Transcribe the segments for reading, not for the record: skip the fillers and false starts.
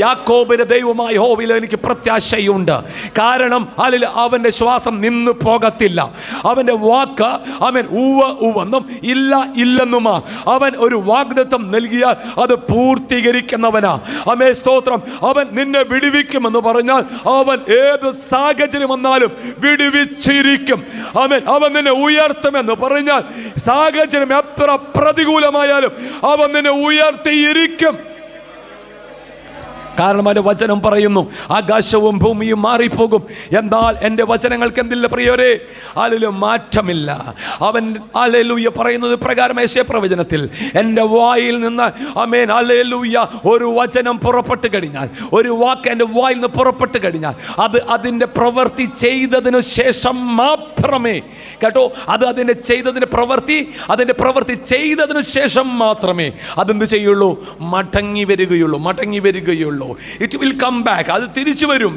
യാക്കോബിന്റെ ദൈവമായ യഹോവയിൽ എനിക്ക് പ്രത്യാശയുണ്ട്. കാരണം അവന്റെ ശ്വാസം നിന്ന് പോകത്തില്ല. അവന്റെ വാക്ക് അവൻ ഉവ്വ് ഉവെന്നും ഇല്ല ഇല്ലെന്നുമാ. അവൻ ഒരു വാഗ്ദത്തം നൽകിയാൽ അത് പൂർത്തീകരിക്കുന്നവനാ. ആമേ സ്തോത്രം. അവൻ നിന്നെ വിടുവിക്കുമെന്ന് പറഞ്ഞാൽ അവൻ ഏത് സാഹചര്യം വന്നാലും വിടുവിച്ചിരിക്കും. അവൻ നിന്നെ ഉയർത്തുമെന്ന് പറഞ്ഞാൽ സാഹചര്യം എത്ര പ്രതികൂലമായാലും അവൻ നിന്നെ ഉയർത്തിയിരിക്കും. കാരണം അവന്റെ വചനം പറയുന്നു, ആകാശവും ഭൂമിയും മാറിപ്പോകും, എന്നാൽ എൻ്റെ വചനങ്ങൾക്ക് എന്തില്ല പ്രിയരേ, അതിൽ മാറ്റമില്ല. അവൻ ഹല്ലേലൂയ പറയുന്നത് പ്രകാരം യെശയ്യാപ്രവചനത്തിൽ എൻ്റെ വായിൽ നിന്ന് ആമേൻ ഹല്ലേലൂയ ഒരു വചനം പുറപ്പെട്ട് കഴിഞ്ഞാൽ, ഒരു വാക്ക് എൻ്റെ വായിൽ നിന്ന് പുറപ്പെട്ട് കഴിഞ്ഞാൽ അത് അതിൻ്റെ പ്രവൃത്തി ചെയ്തതിനു ശേഷം മാത്രമേ, കേട്ടോ, അതിൻ്റെ പ്രവൃത്തി ചെയ്തതിനു ശേഷം മാത്രമേ അതെന്ത് ചെയ്യുള്ളൂ? മടങ്ങി വരികയുള്ളൂ. It will come back. അത് തിരിച്ചു വരും,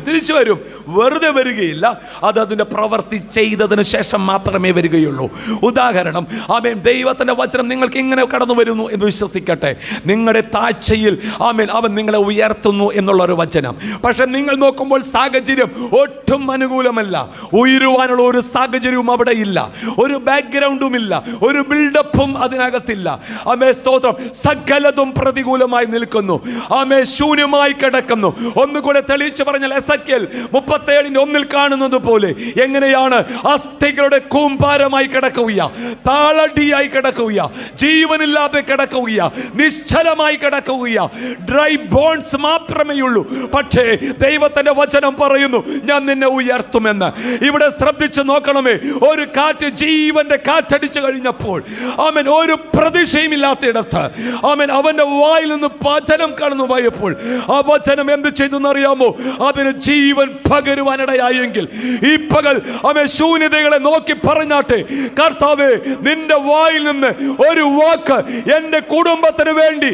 വെറുതെ വരികയില്ല. അത് അതിൻ്റെ പ്രവൃത്തി ചെയ്തതിന് ശേഷം മാത്രമേ വരികയുള്ളൂ. ഉദാഹരണം, ആമേൻ, ദൈവത്തിൻ്റെ വചനം നിങ്ങൾക്ക് ഇങ്ങനെ കടന്നു വരുന്നു എന്ന് വിശ്വസിക്കട്ടെ. നിങ്ങളുടെ താഴ്ചയിൽ ആമേൻ അവൻ നിങ്ങളെ ഉയർത്തുന്നു എന്നുള്ളൊരു വചനം. പക്ഷെ നിങ്ങൾ നോക്കുമ്പോൾ സാഹചര്യം ഒട്ടും അനുകൂലമല്ല. ഉയരുവാനുള്ള ഒരു സാഹചര്യവും അവിടെ ഇല്ല, ഒരു ബാക്ക്ഗ്രൗണ്ടും ഇല്ല, ഒരു ബിൽഡപ്പും അതിനകത്തില്ല. ആമേ സ്തോത്രം. സകലതും പ്രതികൂലമായി നിൽക്കുന്നു. ആമേ ശൂന്യമായി കിടക്കുന്നു. ഒന്നുകൂടെ തെളിയിച്ചു പറഞ്ഞാൽ എസെക്കിയേൽ 37:1 കാണുന്നത് പോലെ എങ്ങനെയാണ് അസ്ഥികളുടെ കൂമ്പാരമായി കിടക്കുക, താളടിയായി കിടക്കുക, ജീവനില്ലാതെ കിടക്കുക, നിശ്ചലമായി കിടക്കുക. ഡ്രൈ ബോൺസ് മാത്രമേ ഉള്ളൂ. പക്ഷേ ദൈവത്തിന്റെ വചനം പറയുന്നു, ഞാൻ നിന്നെ ഉയർത്തുമെന്ന്. ഇവിടെ ശ്രദ്ധിച്ചു നോക്കണമേ. ഒരു കാറ്റ്, ജീവന്റെ കാറ്റടിച്ചു കഴിഞ്ഞപ്പോൾ അവൻ ഒരു പ്രതീക്ഷയുമില്ലാത്തയിടത്ത് അവന്റെ വായിൽ നിന്ന് വചനം കടന്നു പോയപ്പോൾ ആ വചനം എന്ത് ചെയ്തെന്നറിയാമോ? അതിന് ജീവൻ പകരുവാനിടയായെങ്കിൽ ഈ പകൽ അവൻ ശൂന്യതകളെ നോക്കി പറഞ്ഞാട്ടെ, കർത്താവേ, നിന്റെ വായിൽ നിന്ന് ഒരു വാക്ക് എൻ്റെ കുടുംബത്തിന് വേണ്ടി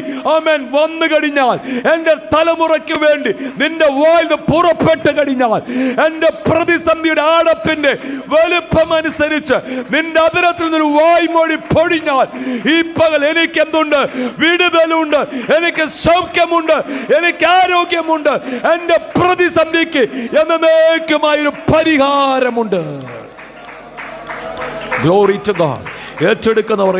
വന്നു കഴിഞ്ഞാൽ, എൻ്റെ തലമുറയ്ക്ക് വേണ്ടി നിന്റെ വായിൽ നിന്ന് പുറപ്പെട്ട് കഴിഞ്ഞാൽ, എൻ്റെ പ്രതിസന്ധിയുടെ ആഴത്തിന്റെ വലുപ്പമനുസരിച്ച് നിന്റെ അതിരത്തിൽ നിന്ന് വായ്മൊഴി പൊഴിഞ്ഞാൽ, ഈ പകൽ എനിക്ക് എന്തുണ്ട്? വിടുതലുണ്ട്, എനിക്ക് സൗഖ്യമുണ്ട്, എനിക്ക് ആരോഗ്യമുണ്ട്, എൻ്റെ പ്രതിസന്ധിക്ക് എന്നേക്കുമായൊരു പരിഹാരമുണ്ട്. Glory to God. ഏറ്റെടുക്കുന്നവർ